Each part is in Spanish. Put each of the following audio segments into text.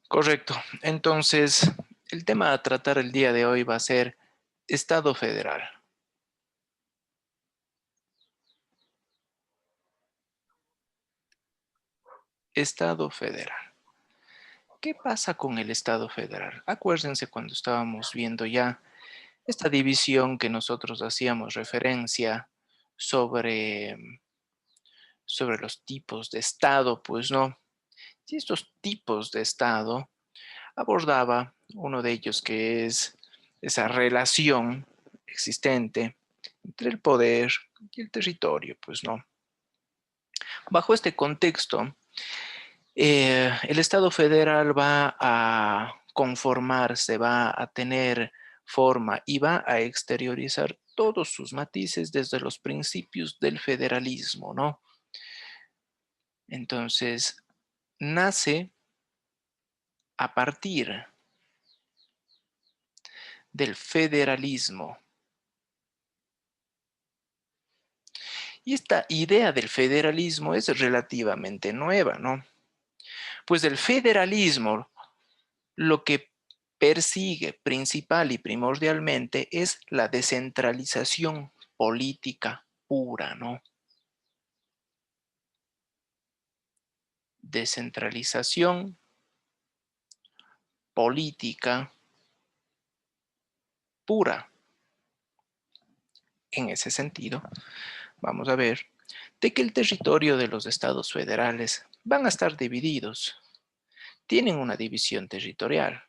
Correcto. Entonces, el tema a tratar el día de hoy va a ser Estado federal. Estado federal. ¿Qué pasa con el Estado federal? Acuérdense cuando estábamos viendo ya esta división que nosotros hacíamos referencia sobre, sobre los tipos de Estado, pues no. Y estos tipos de Estado abordaba uno de ellos que es esa relación existente entre el poder y el territorio, pues no. Bajo este contexto, el Estado federal va a conformarse, va a tener forma y va a exteriorizar todos sus matices desde los principios del federalismo, ¿no? Entonces, nace a partir del federalismo. Y esta idea del federalismo es relativamente nueva, ¿no? Pues el federalismo lo que persigue principal y primordialmente es la descentralización política pura, ¿no? Descentralización política pura. En ese sentido, vamos a ver de que el territorio de los estados federales van a estar divididos. Tienen una división territorial.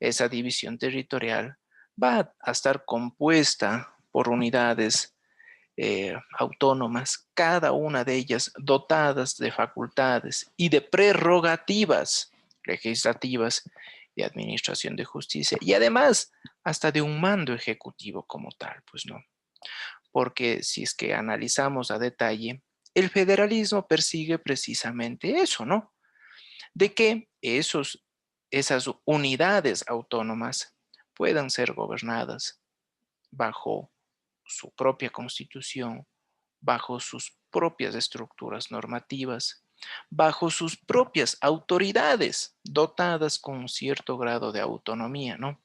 Esa división territorial va a estar compuesta por unidades autónomas, cada una de ellas dotadas de facultades y de prerrogativas legislativas y administración de justicia, y además hasta de un mando ejecutivo como tal, pues no. Porque si es que analizamos a detalle, el federalismo persigue precisamente eso, ¿no? De que esas unidades autónomas puedan ser gobernadas bajo su propia constitución, bajo sus propias estructuras normativas, bajo sus propias autoridades, dotadas con un cierto grado de autonomía, ¿no?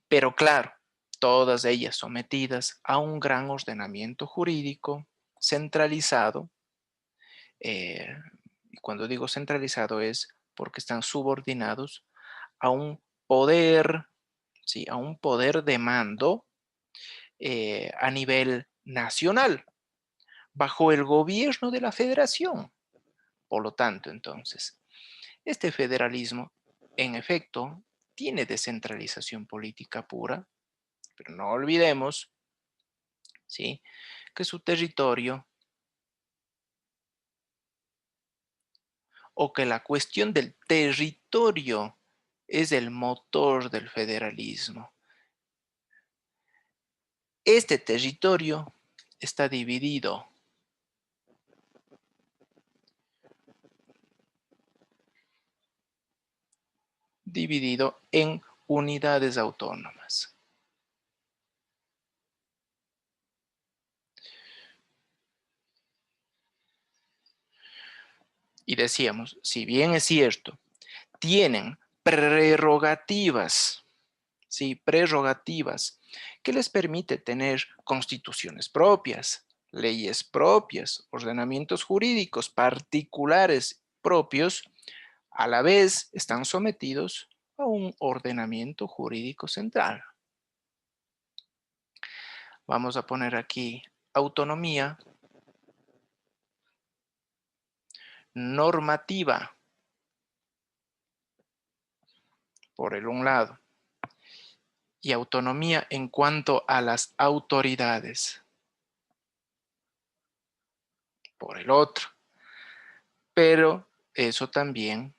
Pero claro, todas ellas sometidas a un gran ordenamiento jurídico centralizado. Y cuando digo centralizado es porque están subordinados a un poder, ¿sí? A un poder de mando a nivel nacional, bajo el gobierno de la federación. Por lo tanto, entonces, este federalismo, en efecto, tiene descentralización política pura, pero no olvidemos, ¿sí?, que su territorio o que la cuestión del territorio es el motor del federalismo. Este territorio está dividido en unidades autónomas. Y decíamos, si bien es cierto, tienen prerrogativas, ¿sí? Prerrogativas que les permite tener constituciones propias, leyes propias, ordenamientos jurídicos particulares propios, a la vez están sometidos a un ordenamiento jurídico central. Vamos a poner aquí autonomía normativa, por el un lado, y autonomía en cuanto a las autoridades, por el otro. Pero eso también,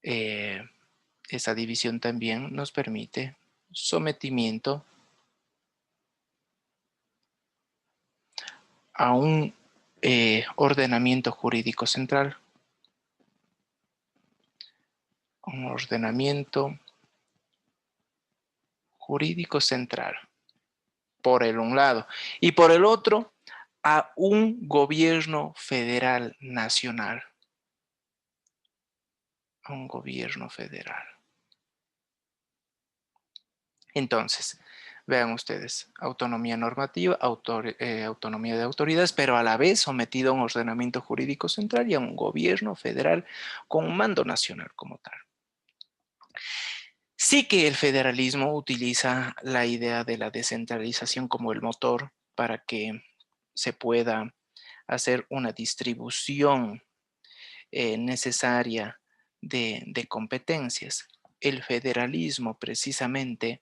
esa división también nos permite sometimiento a un ordenamiento jurídico central, un ordenamiento jurídico central, por el un lado, y por el otro, a un gobierno federal nacional. a un gobierno federal. Entonces, vean ustedes, autonomía normativa, autonomía de autoridades, pero a la vez sometido a un ordenamiento jurídico central y a un gobierno federal con un mando nacional como tal. Sí que el federalismo utiliza la idea de la descentralización como el motor para que se pueda hacer una distribución necesaria de competencias. El federalismo precisamente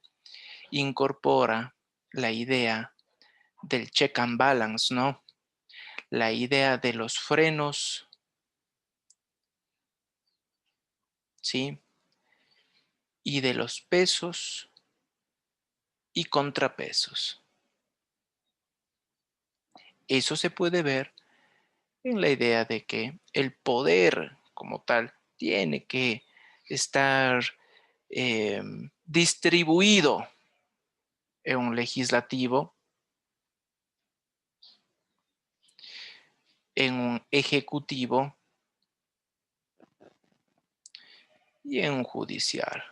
incorpora la idea del check and balance, ¿no? La idea de los frenos, ¿sí? Y de los pesos y contrapesos. Eso se puede ver en la idea de que el poder como tal tiene que estar distribuido en un legislativo, en un ejecutivo y en un judicial.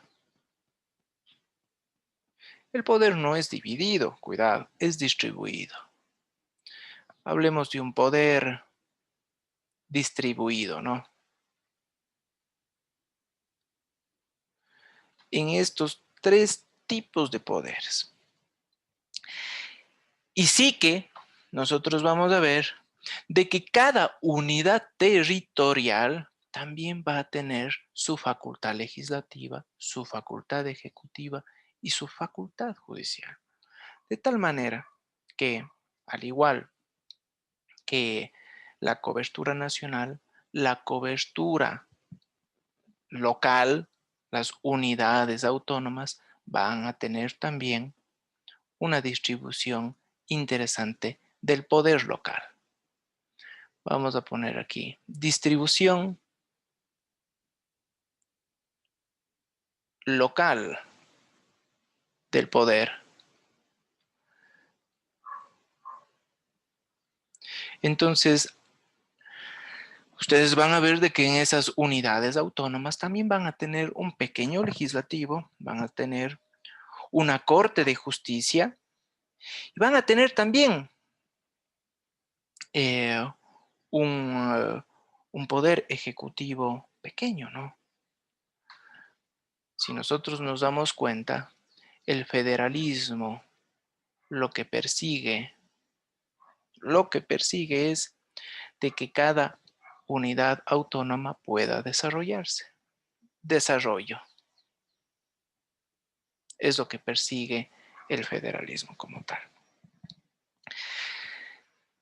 El poder no es dividido, cuidado, es distribuido. Hablemos de un poder distribuido, ¿no? En estos tres tipos de poderes. Y sí que nosotros vamos a ver de que cada unidad territorial también va a tener su facultad legislativa, su facultad ejecutiva y su facultad judicial. De tal manera que, al igual que la cobertura nacional, la cobertura local, las unidades autónomas van a tener también una distribución interesante del poder local. Vamos a poner aquí distribución local del poder. Entonces, ustedes van a ver de que en esas unidades autónomas también van a tener un pequeño legislativo, van a tener una corte de justicia y van a tener también eh, un poder ejecutivo pequeño, ¿no? Si nosotros nos damos cuenta, el federalismo lo que persigue es de que cada unidad autónoma pueda desarrollarse. Desarrollo es lo que persigue el federalismo como tal.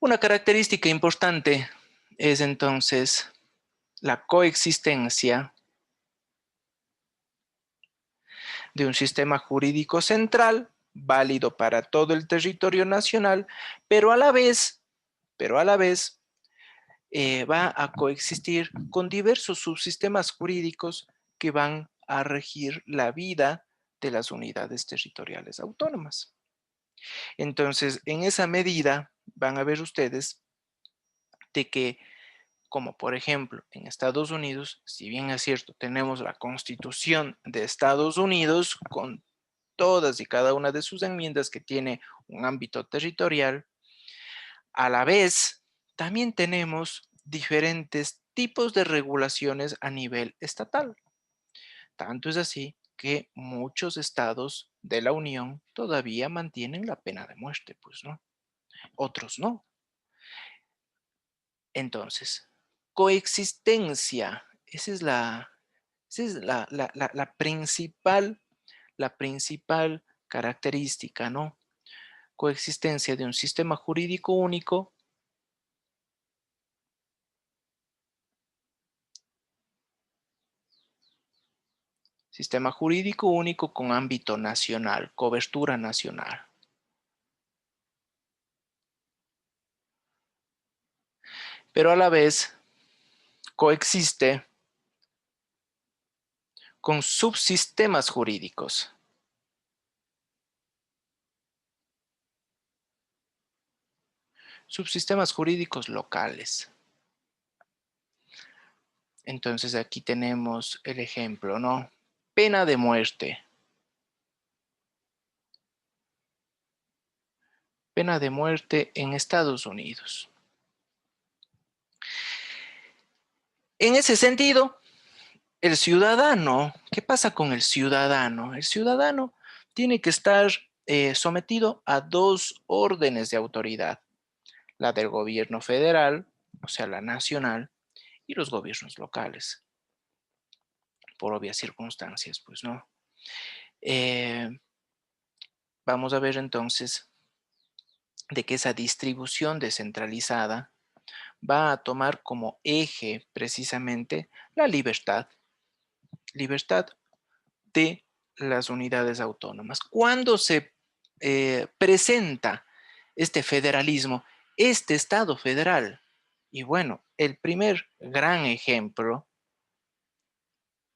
Una característica importante es entonces la coexistencia de un sistema jurídico central válido para todo el territorio nacional, pero a la vez va a coexistir con diversos subsistemas jurídicos que van a regir la vida de las unidades territoriales autónomas. Entonces, en esa medida, van a ver ustedes de que, como por ejemplo en Estados Unidos, si bien es cierto, tenemos la Constitución de Estados Unidos con todas y cada una de sus enmiendas que tiene un ámbito territorial, a la vez también tenemos diferentes tipos de regulaciones a nivel estatal. Tanto es así que muchos estados de la Unión todavía mantienen la pena de muerte, pues no, otros no. Entonces, coexistencia, esa es la principal característica, ¿no? Coexistencia de un sistema jurídico único con ámbito nacional, cobertura nacional. Pero a la vez coexiste con subsistemas jurídicos. Subsistemas jurídicos locales. Entonces aquí tenemos el ejemplo, ¿no? Pena de muerte. Pena de muerte en Estados Unidos. En ese sentido, el ciudadano, ¿qué pasa con el ciudadano? El ciudadano tiene que estar sometido a dos órdenes de autoridad, la del gobierno federal, o sea, la nacional, y los gobiernos locales, por obvias circunstancias, pues no. Eh, Vamos a ver entonces de que esa distribución descentralizada va a tomar como eje precisamente la libertad de las unidades autónomas. Cuando se presenta este federalismo, este Estado federal, y bueno, el primer gran ejemplo,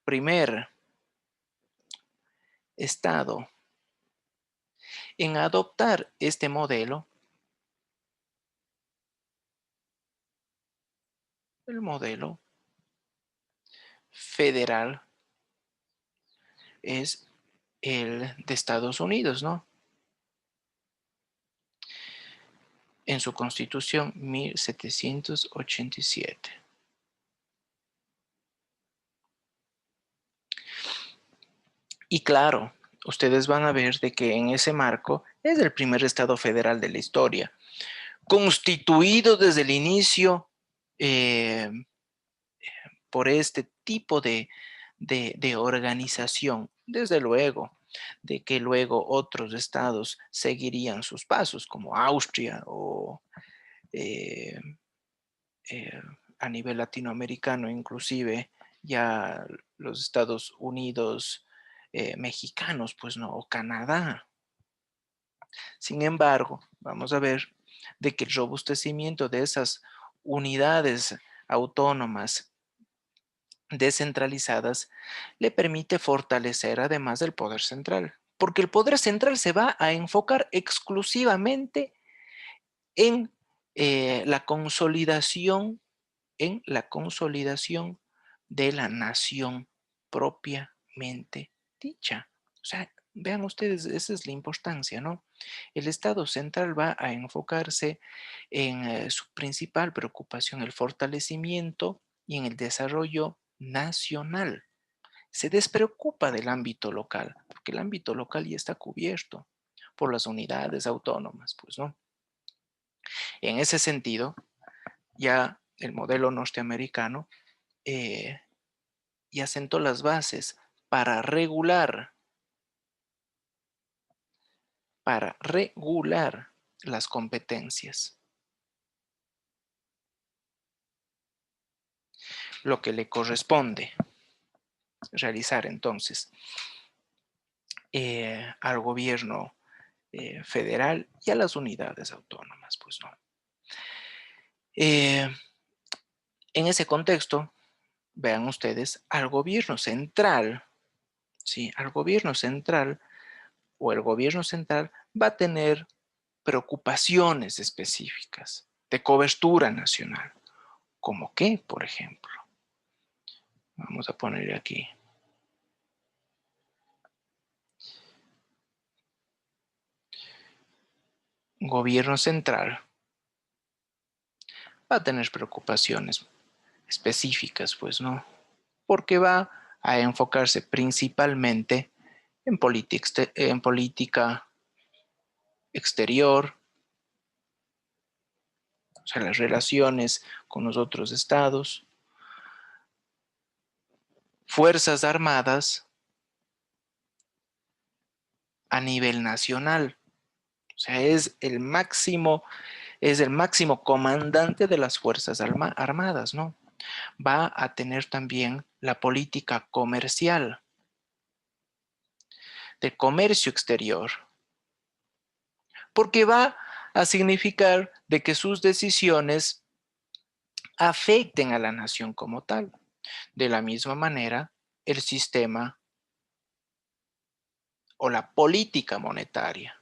primer Estado en adoptar este modelo, el modelo federal es el de Estados Unidos, ¿no? En su Constitución 1787. Y claro, ustedes van a ver de que en ese marco es el primer Estado federal de la historia, constituido desde el inicio eh, por este tipo de organización, desde luego, de que luego otros estados seguirían sus pasos, como Austria o eh, eh, a nivel latinoamericano, inclusive ya los Estados Unidos mexicanos, pues no, o Canadá. Sin embargo, vamos a ver de que el robustecimiento de esas unidades autónomas descentralizadas le permite fortalecer además el poder central, porque el poder central se va a enfocar exclusivamente en la consolidación, en la consolidación de la nación propiamente dicha. O sea, vean ustedes, esa es la importancia, ¿no? El Estado central va a enfocarse en su principal preocupación, el fortalecimiento y en el desarrollo nacional. Se despreocupa del ámbito local, porque el ámbito local ya está cubierto por las unidades autónomas, pues, ¿no? En ese sentido, ya el modelo norteamericano eh, ya sentó las bases para regular las competencias. Lo que le corresponde realizar entonces al gobierno federal y a las unidades autónomas, pues no. En ese contexto, vean ustedes, al gobierno central, ¿sí? Al gobierno central o el gobierno central va a tener preocupaciones específicas de cobertura nacional. ¿Cómo qué, por ejemplo? Vamos a poner aquí. Gobierno central va a tener preocupaciones específicas, pues, ¿no? Porque va a enfocarse principalmente en política exterior, o sea, las relaciones con los otros estados, fuerzas armadas a nivel nacional. O sea, es el máximo comandante de las fuerzas armadas, ¿no? Va a tener también la política comercial, de comercio exterior, porque va a significar de que sus decisiones afecten a la nación como tal. De la misma manera, el sistema o la política monetaria.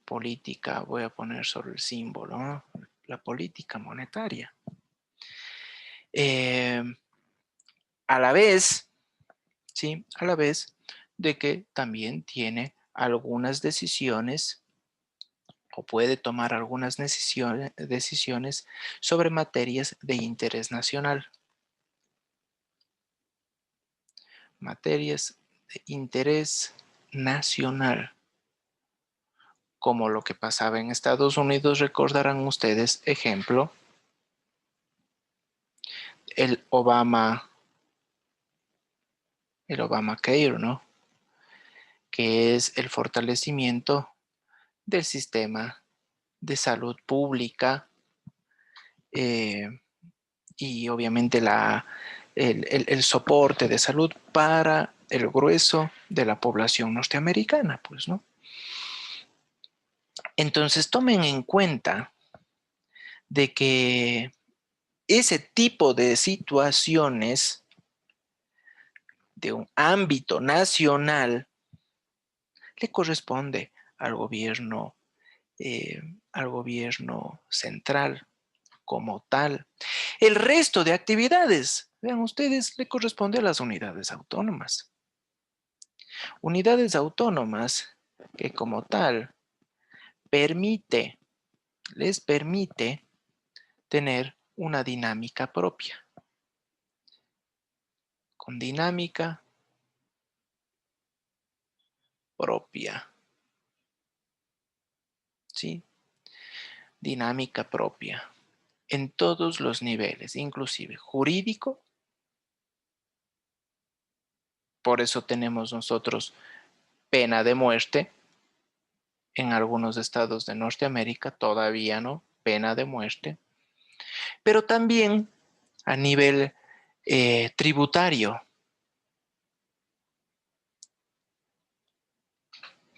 Política, voy a poner sobre el símbolo, ¿no? La política monetaria. Eh, a la vez, ¿sí? A la vez de que también tiene algunas decisiones o puede tomar algunas decisiones sobre materias de interés nacional. Materias de interés nacional, como lo que pasaba en Estados Unidos, recordarán ustedes, ejemplo, el Obamacare, ¿no? Que es el fortalecimiento del sistema de salud pública eh, y obviamente el soporte de salud para el grueso de la población norteamericana, pues, ¿no? Entonces tomen en cuenta de que ese tipo de situaciones de un ámbito nacional le corresponde al gobierno, eh, al gobierno central como tal. El resto de actividades, vean ustedes, le corresponde a las unidades autónomas. Unidades autónomas que como tal permite, les permite tener una dinámica propia. Con dinámica propia. ¿Sí? Dinámica propia. En todos los niveles, inclusive jurídico. Por eso tenemos nosotros pena de muerte. En algunos estados de Norteamérica todavía no, pena de muerte. Pero también a nivel tributario.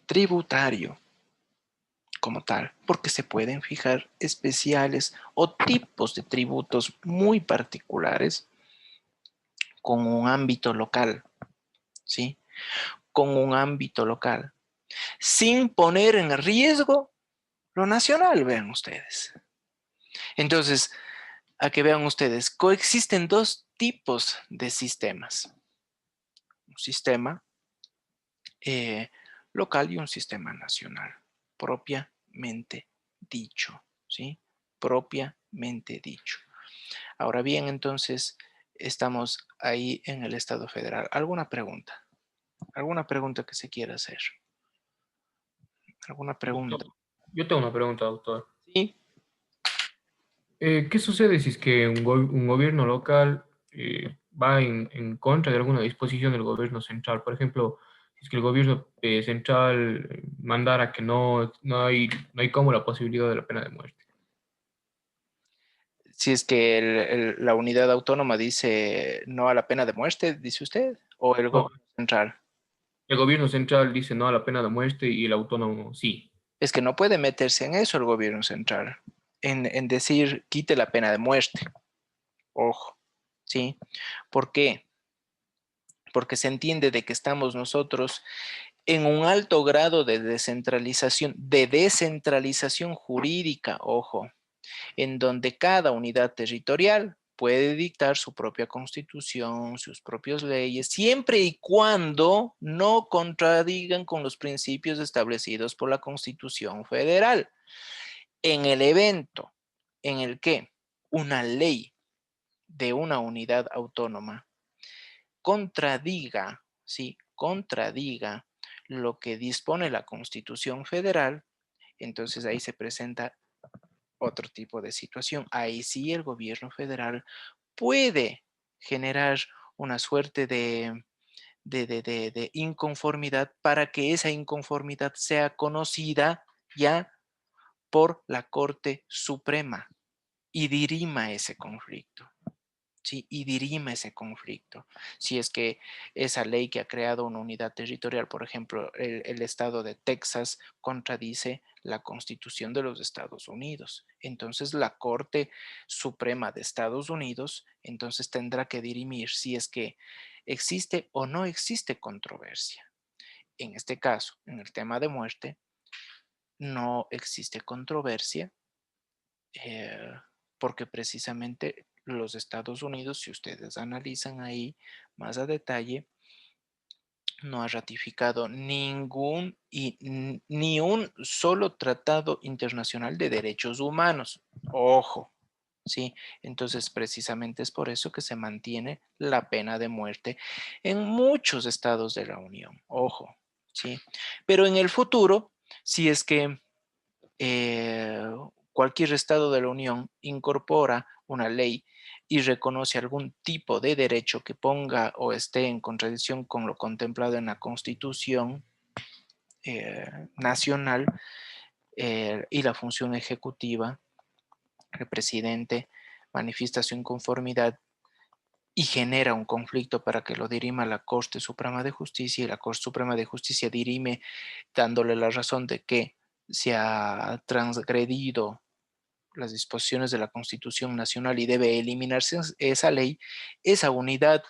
Tributario como tal, porque se pueden fijar especiales o tipos de tributos muy particulares con un ámbito local, ¿sí? Con un ámbito local, sin poner en riesgo lo nacional, vean ustedes. Entonces, a que vean ustedes, coexisten dos tipos de sistemas. Un sistema local y un sistema nacional, propiamente dicho, ¿sí? Propiamente dicho. Ahora bien, entonces, estamos ahí en el Estado federal. ¿Alguna pregunta? ¿Alguna pregunta que se quiera hacer? ¿Alguna pregunta? Yo tengo una pregunta, doctor. Sí. ¿Qué sucede si es que un gobierno local va en contra de alguna disposición del gobierno central? Por ejemplo, si es que el gobierno central mandara que no hay como la posibilidad de la pena de muerte. Si es que la unidad autónoma dice no a la pena de muerte, dice usted, o el No, gobierno central. el gobierno central dice no a la pena de muerte y el autónomo sí. Es que no puede meterse en eso el gobierno central, en decir quite la pena de muerte. Ojo, ¿sí? ¿Por qué? Porque se entiende de que estamos nosotros en un alto grado de descentralización jurídica, ojo, en donde cada unidad territorial puede dictar su propia constitución, sus propias leyes, siempre y cuando no contradigan con los principios establecidos por la Constitución Federal. En el evento en el que una ley de una unidad autónoma contradiga, ¿sí? Contradiga lo que dispone la Constitución Federal, entonces ahí se presenta otro tipo de situación. Ahí sí el gobierno federal puede generar una suerte de inconformidad para que esa inconformidad sea conocida ya por la Corte Suprema y dirima ese conflicto. ¿Sí? Y dirime ese conflicto. Si es que esa ley que ha creado una unidad territorial, por ejemplo, el estado de Texas contradice la Constitución de los Estados Unidos, entonces la Corte Suprema de Estados Unidos entonces tendrá que dirimir si es que existe o no existe controversia. En este caso, en el tema de muerte, no existe controversia, porque precisamente los Estados Unidos, si ustedes analizan ahí más a detalle, no ha ratificado ni un solo tratado internacional de derechos humanos. Ojo, ¿sí? Entonces, precisamente es por eso que se mantiene la pena de muerte en muchos estados de la Unión. Ojo, ¿sí? Pero en el futuro, si es que eh, cualquier estado de la Unión incorpora una ley y reconoce algún tipo de derecho que ponga o esté en contradicción con lo contemplado en la Constitución nacional y la función ejecutiva, el presidente manifiesta su inconformidad y genera un conflicto para que lo dirima la Corte Suprema de Justicia, y la Corte Suprema de Justicia dirime dándole la razón de que se ha transgredido las disposiciones de la Constitución Nacional y debe eliminarse esa ley. Esa unidad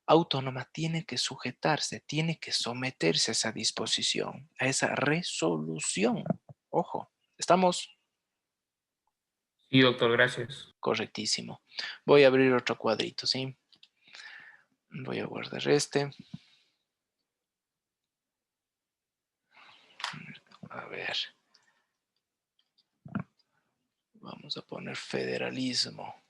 autónoma tiene que sujetarse, tiene que someterse a esa disposición, a esa resolución. Ojo, estamos Sí, doctor, gracias. correctísimo. Voy a abrir otro cuadrito, ¿sí? Voy a guardar este. A ver, vamos a poner federalismo.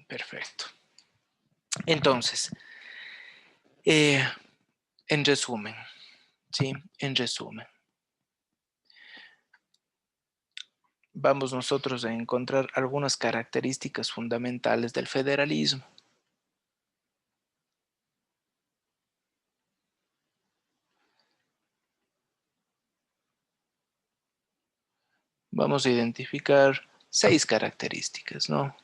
Perfecto. Entonces, eh, en resumen, ¿sí? En resumen, vamos nosotros a encontrar algunas características fundamentales del federalismo. Vamos a identificar 6 características, ¿no?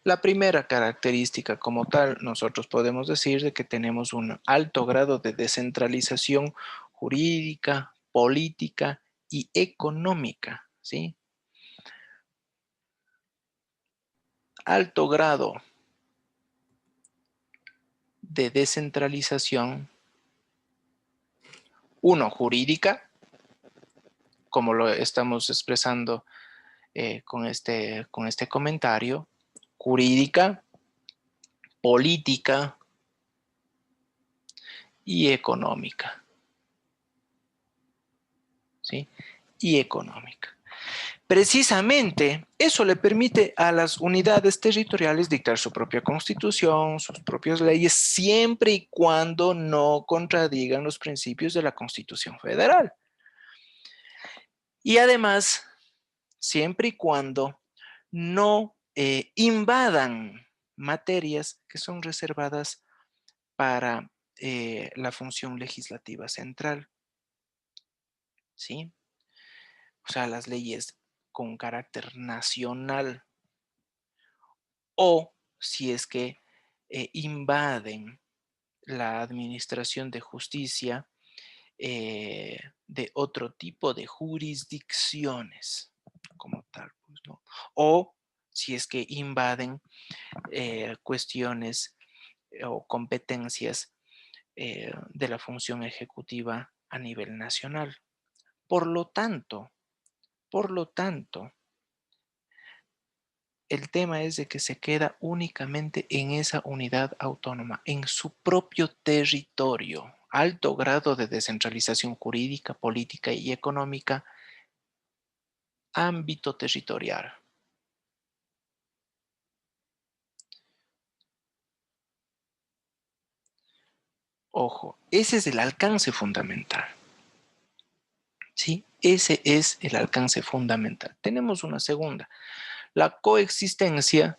La primera característica como tal, nosotros podemos decir de que tenemos un alto grado de descentralización jurídica, política y económica, ¿sí? Alto grado de descentralización, uno, jurídica, como lo estamos expresando con este comentario, jurídica, política y económica, ¿sí? Y económica. Precisamente eso le permite a las unidades territoriales dictar su propia constitución, sus propias leyes, siempre y cuando no contradigan los principios de la Constitución Federal. Y además, siempre y cuando no invadan materias que son reservadas para la función legislativa central, ¿sí? O sea, las leyes con carácter nacional, o si es que invaden la administración de justicia de otro tipo de jurisdicciones como tal, pues, ¿no? O si es que invaden cuestiones o competencias de la función ejecutiva a nivel nacional. Por lo tanto, por lo tanto, el tema es de que se queda únicamente en esa unidad autónoma, en su propio territorio. Alto grado de descentralización jurídica, política y económica, ámbito territorial. Ojo, ese es el alcance fundamental. ¿Sí? Ese es el alcance fundamental. Tenemos una segunda, la coexistencia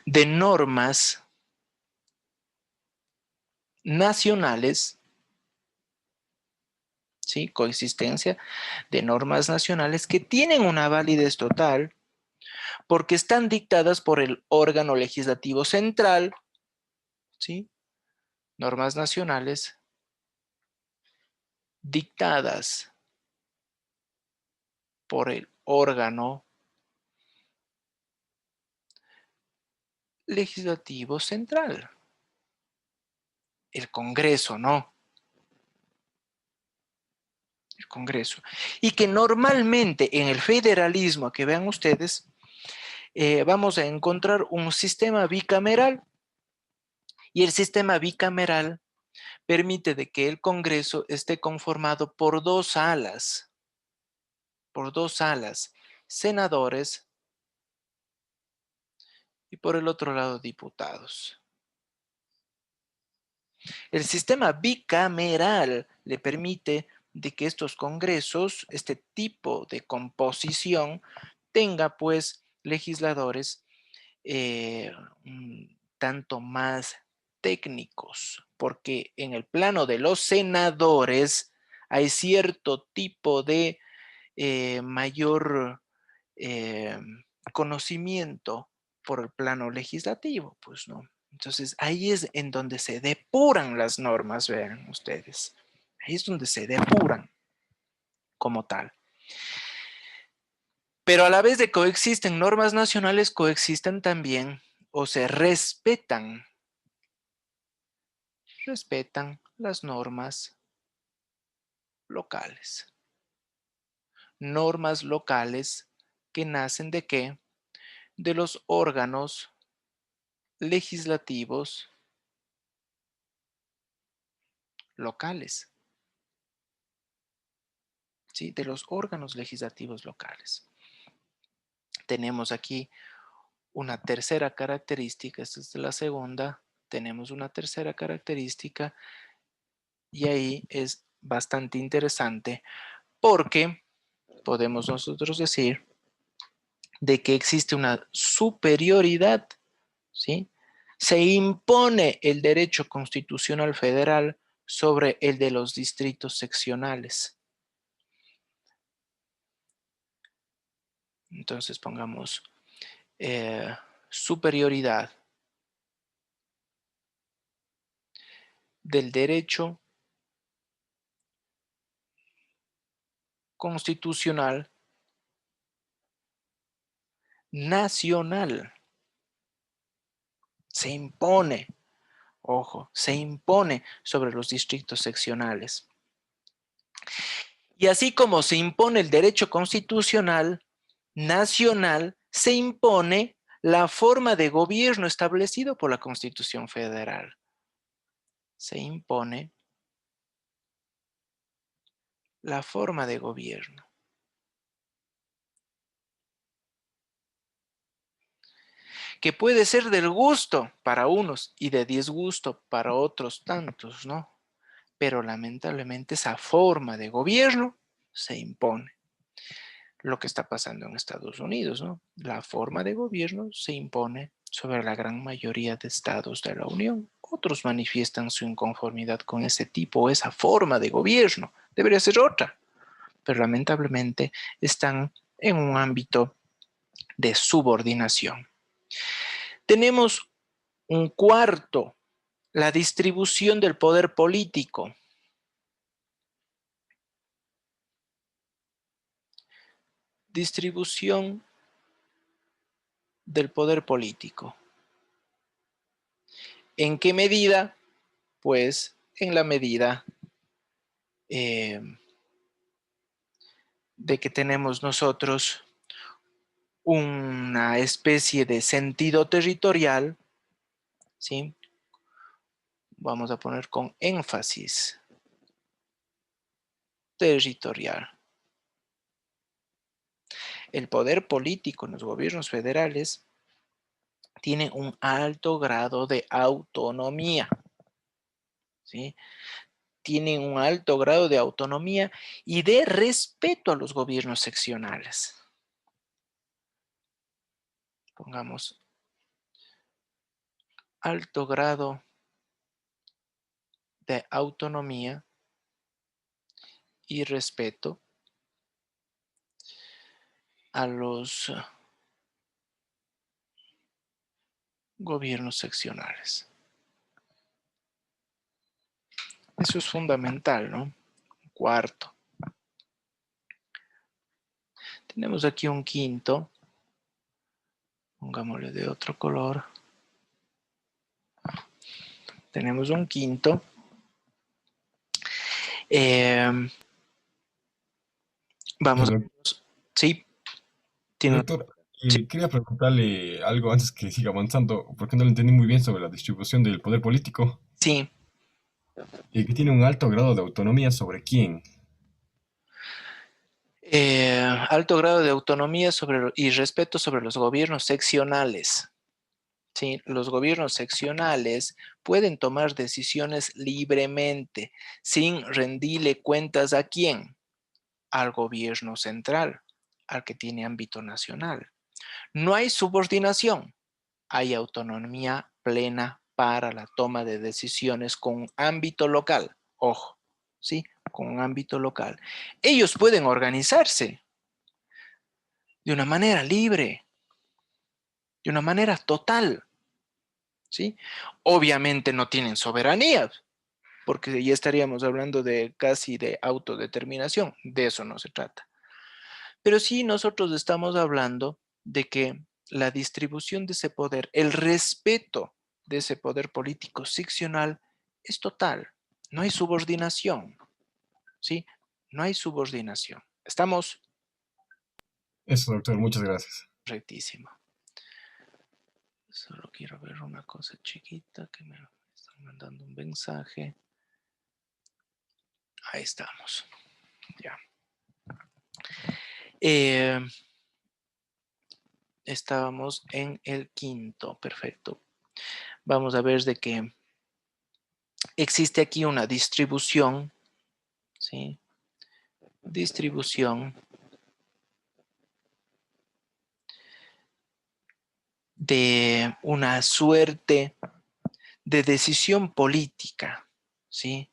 de normas nacionales, ¿sí? Coexistencia de normas nacionales que tienen una validez total porque están dictadas por el órgano legislativo central, ¿sí? Normas nacionales dictadas por el órgano legislativo central. El Congreso, ¿no? El Congreso. Y que normalmente en el federalismo, que vean ustedes, vamos a encontrar un sistema bicameral. Y el sistema bicameral permite de que el Congreso esté conformado por dos salas, senadores y por el otro lado diputados. El sistema bicameral le permite de que estos congresos, este tipo de composición, tenga pues legisladores tanto más técnicos, porque en el plano de los senadores hay cierto tipo de mayor eh, conocimiento por el plano legislativo, pues no. Entonces ahí es en donde se depuran las normas, vean ustedes. Ahí es donde se depuran como tal. Pero a la vez de coexisten normas nacionales, coexisten también o se respetan las normas locales. Normas locales que nacen de qué? De los órganos legislativos locales. ¿Sí? De los órganos legislativos locales. Tenemos aquí una tercera característica, esta es la segunda, tenemos una tercera característica y ahí es bastante interesante porque podemos nosotros decir de que existe una superioridad, ¿sí? Se impone el derecho constitucional federal sobre el de los distritos seccionales. Entonces pongamos superioridad del derecho constitucional nacional. Se impone, ojo, se impone sobre los distritos seccionales. Y así como se impone el derecho constitucional nacional, se impone la forma de gobierno establecido por la Constitución Federal. Se impone la forma de gobierno. Que puede ser del gusto para unos y de disgusto para otros tantos, ¿no? Pero lamentablemente esa forma de gobierno se impone. Lo que está pasando en Estados Unidos, ¿no? La forma de gobierno se impone sobre la gran mayoría de estados de la Unión. Otros manifiestan su inconformidad con ese tipo o esa forma de gobierno. Debería ser otra, pero lamentablemente están en un ámbito de subordinación. Tenemos un cuarto, la distribución del poder político. Distribución del poder político. ¿En qué medida? Pues en la medida de que tenemos nosotros una especie de sentido territorial, ¿sí? Vamos a poner con énfasis territorial. El poder político en los gobiernos federales tiene un alto grado de autonomía, ¿sí? Tienen un alto grado de autonomía y de respeto a los gobiernos seccionales. Pongamos alto grado de autonomía y respeto a los gobiernos seccionales. Eso es fundamental, ¿no? Cuarto. Tenemos aquí un quinto. Pongámosle de otro color. tenemos un quinto. Vamos a ver. Sí, tiene. Doctor, quería preguntarle algo antes que siga avanzando, porque no lo entendí muy bien sobre la distribución del poder político, Sí. que tiene un alto grado de autonomía sobre quién. Alto grado de autonomía y respeto sobre los gobiernos seccionales. ¿Sí? Los gobiernos seccionales pueden tomar decisiones libremente, sin rendirle cuentas a quién, al gobierno central, al que tiene ámbito nacional. No hay subordinación, hay autonomía plena para la toma de decisiones con ámbito local. Ojo, ¿sí? Con un ámbito local. Ellos pueden organizarse de una manera libre, de una manera total, ¿sí? Obviamente no tienen soberanía, porque ya estaríamos hablando de casi de autodeterminación. De eso no se trata. Pero sí nosotros estamos hablando de que la distribución de ese poder, el respeto de ese poder político seccional es total. No hay subordinación, ¿sí? No hay subordinación. Estamos Eso, doctor, muchas gracias. rectísimo. Solo quiero ver una cosa chiquita que me están mandando un mensaje. Ahí estamos. Ya. Estábamos en el quinto. Perfecto. Vamos a ver de que existe aquí una distribución, ¿sí? Distribución de una suerte de decisión política, ¿sí?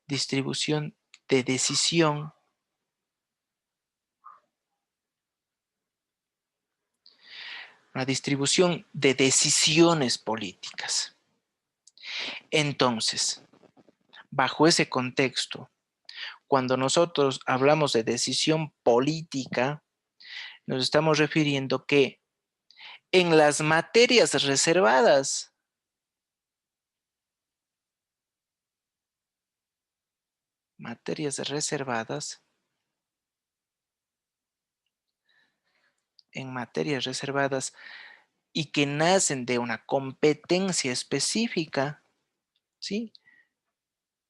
Distribución de decisión, una distribución de decisiones políticas. Entonces, bajo ese contexto, cuando nosotros hablamos de decisión política, nos estamos refiriendo que en las materias reservadas, en materias reservadas y que nacen de una competencia específica, ¿sí?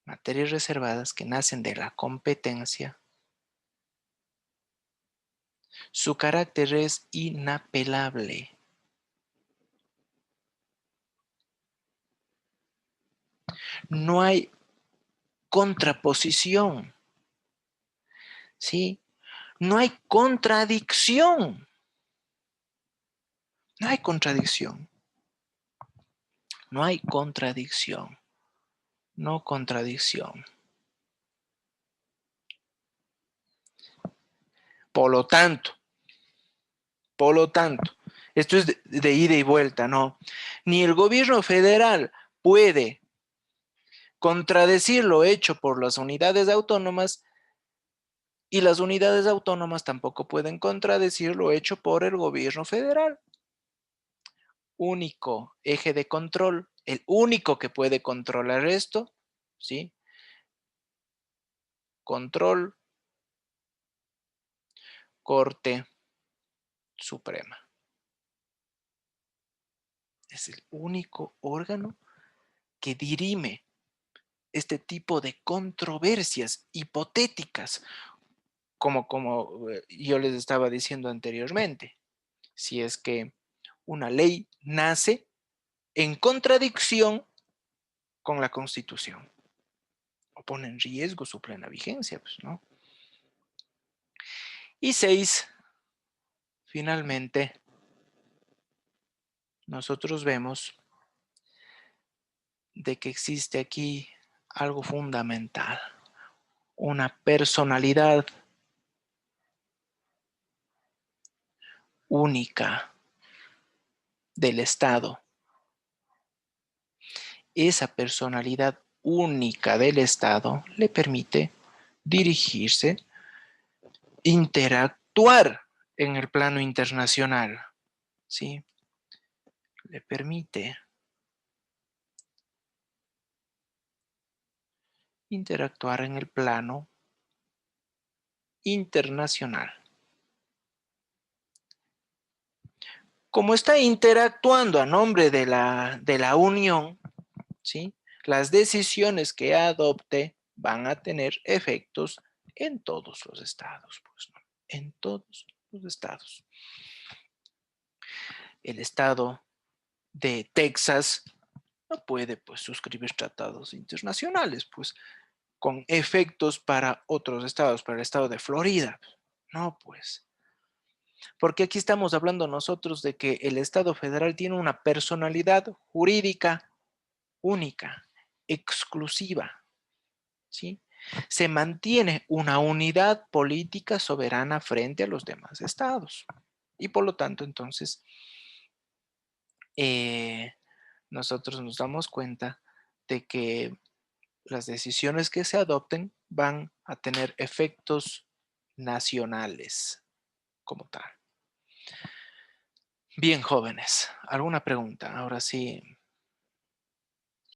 Materias reservadas que nacen de la competencia, su carácter es inapelable. No hay contraposición, ¿sí? No hay contradicción. No hay contradicción. No hay contradicción. No contradicción. Por lo tanto, esto es de ida y vuelta, ¿no? Ni el gobierno federal puede contradecir lo hecho por las unidades autónomas y las unidades autónomas tampoco pueden contradecir lo hecho por el gobierno federal. Único eje de control, el único que puede controlar esto, ¿sí? Control, Corte Suprema. Es el único órgano que dirime este tipo de controversias hipotéticas, como yo les estaba diciendo anteriormente. Si es que una ley nace en contradicción con la Constitución o pone en riesgo su plena vigencia, pues, ¿no? Y 6, finalmente, nosotros vemos de que existe aquí algo fundamental, una personalidad única del Estado. Esa personalidad única del Estado le permite dirigirse, interactuar en el plano internacional, ¿sí? Le permite interactuar en el plano internacional. Como está interactuando a nombre de la Unión, ¿sí? Las decisiones que adopte van a tener efectos en todos los estados, pues, ¿no? En todos los estados. El estado de Texas no puede, pues, suscribir tratados internacionales, pues, con efectos para otros estados, para el estado de Florida. No, pues. Porque aquí estamos hablando nosotros de que el Estado federal tiene una personalidad jurídica única, exclusiva, ¿sí? Se mantiene una unidad política soberana frente a los demás estados. Y por lo tanto, entonces, nosotros nos damos cuenta de que las decisiones que se adopten van a tener efectos nacionales como tal. Bien, jóvenes, ¿alguna pregunta? Ahora sí,